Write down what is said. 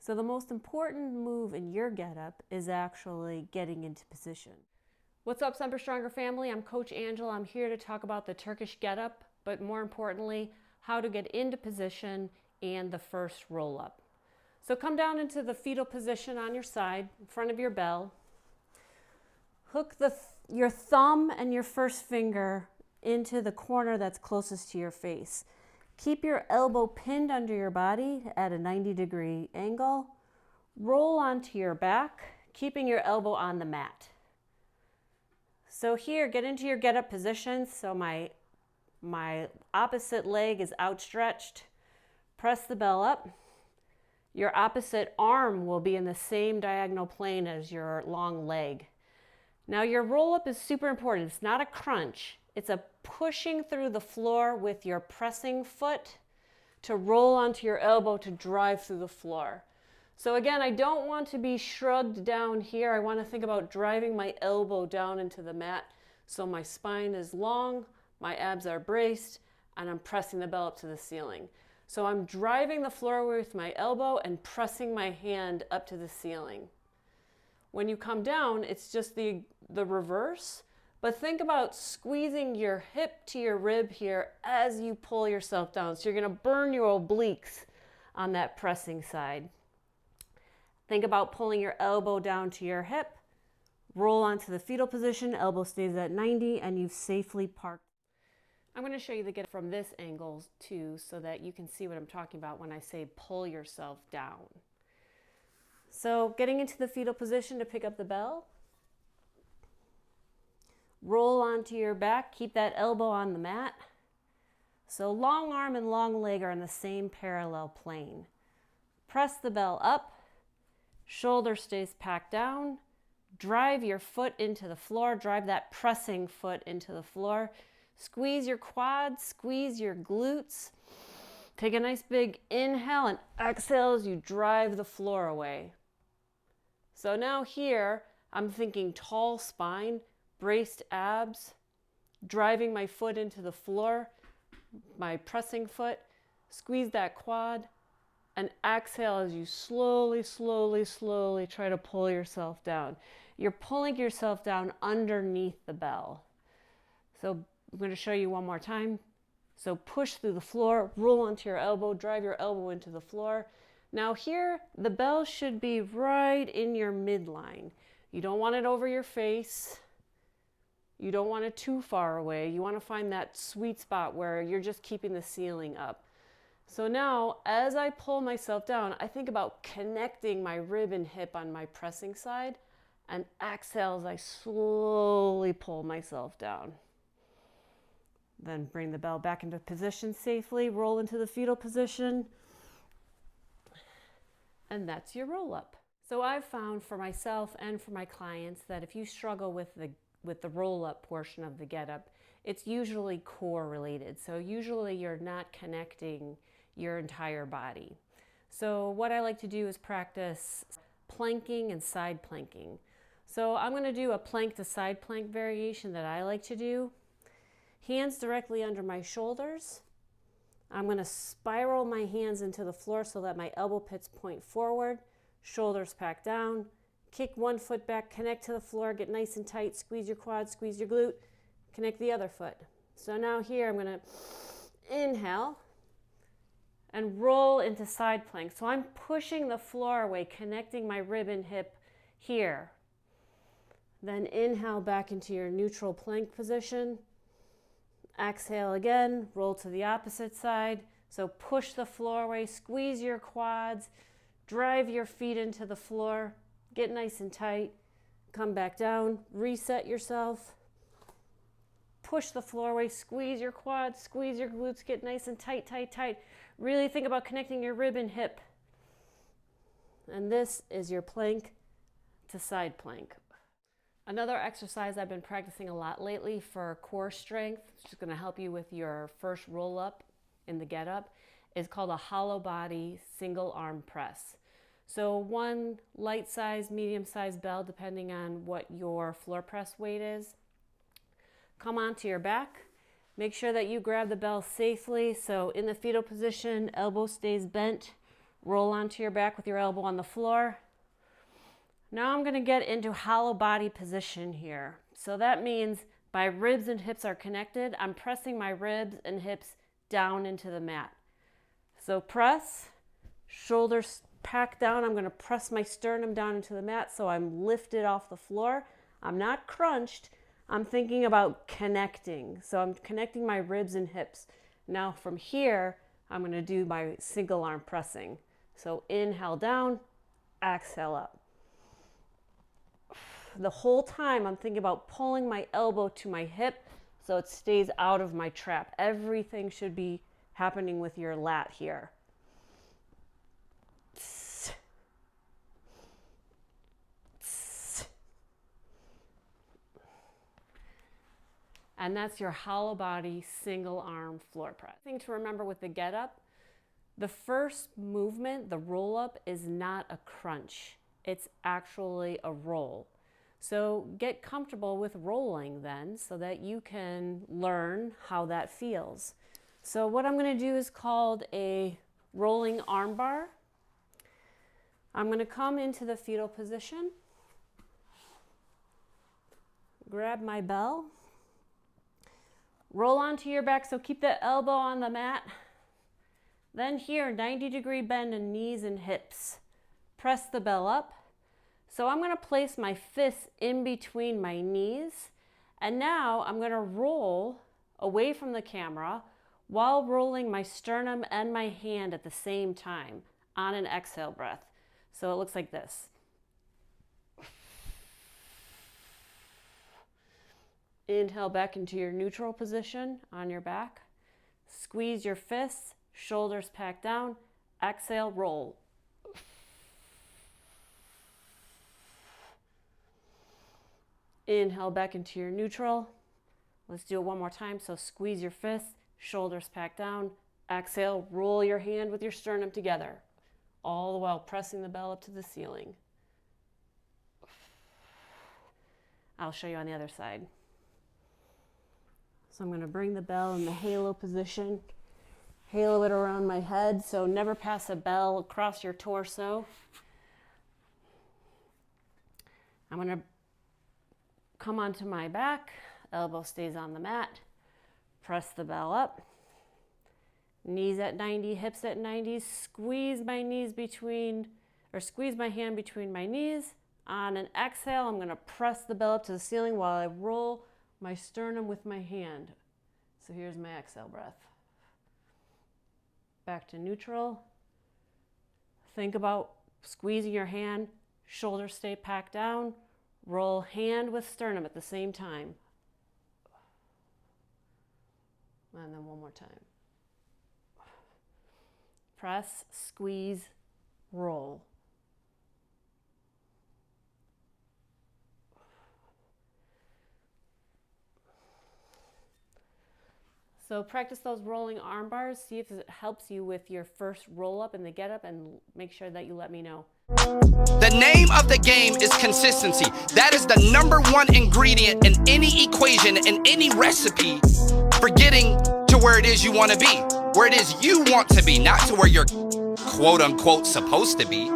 So the most important move in your getup is actually getting into position. What's up, Semper Stronger family? I'm Coach Angela. I'm here to talk about the Turkish getup, but more importantly, how to get into position and the first roll up. So come down into the fetal position on your side, in front of your bell. Hook your thumb and your first finger into the corner that's closest to your face. Keep your elbow pinned under your body at a 90-degree angle. Roll onto your back, keeping your elbow on the mat. So here, get into your get up position. So my opposite leg is outstretched. Press the bell up. Your opposite arm will be in the same diagonal plane as your long leg. Now your roll up is super important. It's not a crunch. It's a pushing through the floor with your pressing foot to roll onto your elbow to drive through the floor. So again, I don't want to be shrugged down here. I want to think about driving my elbow down into the mat so my spine is long, my abs are braced, and I'm pressing the bell up to the ceiling. So I'm driving the floor with my elbow and pressing my hand up to the ceiling. When you come down, it's just the reverse. But think about squeezing your hip to your rib here as you pull yourself down. So you're going to burn your obliques on that pressing side. Think about pulling your elbow down to your hip. Roll onto the fetal position. Elbow stays at 90 and you've safely parked. I'm going to show you the get from this angle too so that you can see what I'm talking about when I say pull yourself down. So getting into the fetal position to pick up the bell. Roll onto your back, keep that elbow on the mat. So long arm and long leg are in the same parallel plane. Press the bell up, shoulder stays packed down, drive your foot into the floor, drive that pressing foot into the floor. Squeeze your quads, squeeze your glutes. Take a nice big inhale and exhale as you drive the floor away. So now here, I'm thinking tall spine, braced abs, driving my foot into the floor, my pressing foot, squeeze that quad, and exhale as you slowly, slowly, slowly try to pull yourself down. You're pulling yourself down underneath the bell. So I'm going to show you one more time. So push through the floor, roll onto your elbow, drive your elbow into the floor. Now here, the bell should be right in your midline. You don't want it over your face. You don't want it too far away. You want to find that sweet spot where you're just keeping the ceiling up. So now, as I pull myself down, I think about connecting my rib and hip on my pressing side, and exhale as I slowly pull myself down. Then bring the bell back into position safely, roll into the fetal position, and that's your roll up. So I've found for myself and for my clients that if you struggle with the roll-up portion of the get-up, it's usually core related. So usually you're not connecting your entire body. So what I like to do is practice planking and side planking. So I'm going to do a plank to side plank variation that I like to do. Hands directly under my shoulders. I'm going to spiral my hands into the floor so that my elbow pits point forward, shoulders pack down. Kick one foot back, connect to the floor, get nice and tight, squeeze your quad, squeeze your glute, connect the other foot. So now here I'm going to inhale and roll into side plank. So I'm pushing the floor away, connecting my rib and hip here. Then inhale back into your neutral plank position. Exhale again, roll to the opposite side. So push the floor away, squeeze your quads, drive your feet into the floor. Get nice and tight, come back down, reset yourself, push the floor away, squeeze your quads, squeeze your glutes, get nice and tight, tight, tight. Really think about connecting your rib and hip. And this is your plank to side plank. Another exercise I've been practicing a lot lately for core strength, which is going to help you with your first roll up in the get up, is called a hollow body single arm press. So one light size, medium size bell, depending on what your floor press weight is. Come onto your back. Make sure that you grab the bell safely. So in the fetal position, elbow stays bent, Roll onto your back with your elbow on the floor. Now I'm going to get into hollow body position here. So that means my ribs and hips are connected. I'm pressing my ribs and hips down into the mat. So press, shoulders pack down. I'm going to press my sternum down into the mat so I'm lifted off the floor. I'm not crunched. I'm thinking about connecting. So I'm connecting my ribs and hips. Now from here, I'm going to do my single arm pressing. So inhale down, exhale up. The whole time I'm thinking about pulling my elbow to my hip so it stays out of my trap. Everything should be happening with your lat here. And that's your hollow body single arm floor press. Thing to remember with the get up, the first movement, the roll up, is not a crunch. It's actually a roll. So get comfortable with rolling then so that you can learn how that feels. So what I'm going to do is called a rolling arm bar. I'm going to come into the fetal position, grab my bell, roll onto your back, so keep the elbow on the mat. Then here, 90-degree bend in knees and hips. Press the bell up. So I'm going to place my fists in between my knees. And now I'm going to roll away from the camera while rolling my sternum and my hand at the same time on an exhale breath. So it looks like this. Inhale back into your neutral position on your back. Squeeze your fists, shoulders pack down. Exhale, roll. Inhale back into your neutral. Let's do it one more time. So squeeze your fists, shoulders pack down. Exhale, roll your hand with your sternum together, all the while pressing the bell up to the ceiling. I'll show you on the other side. So I'm going to bring the bell in the halo position, halo it around my head, so never pass a bell across your torso. I'm going to come onto my back, elbow stays on the mat, press the bell up, knees at 90, hips at 90, squeeze my hand between my knees. On an exhale, I'm going to press the bell up to the ceiling while I roll my sternum with my hand. So here's my exhale breath. Back to neutral. Think about squeezing your hand, shoulders stay packed down, roll hand with sternum at the same time. And then one more time. Press, squeeze, roll. So practice those rolling arm bars. See if it helps you with your first roll up and the get up, and make sure that you let me know. The name of the game is consistency. That is the #1 ingredient in any equation, in any recipe for getting to where it is you want to be, where it is you want to be, not to where you're quote unquote supposed to be.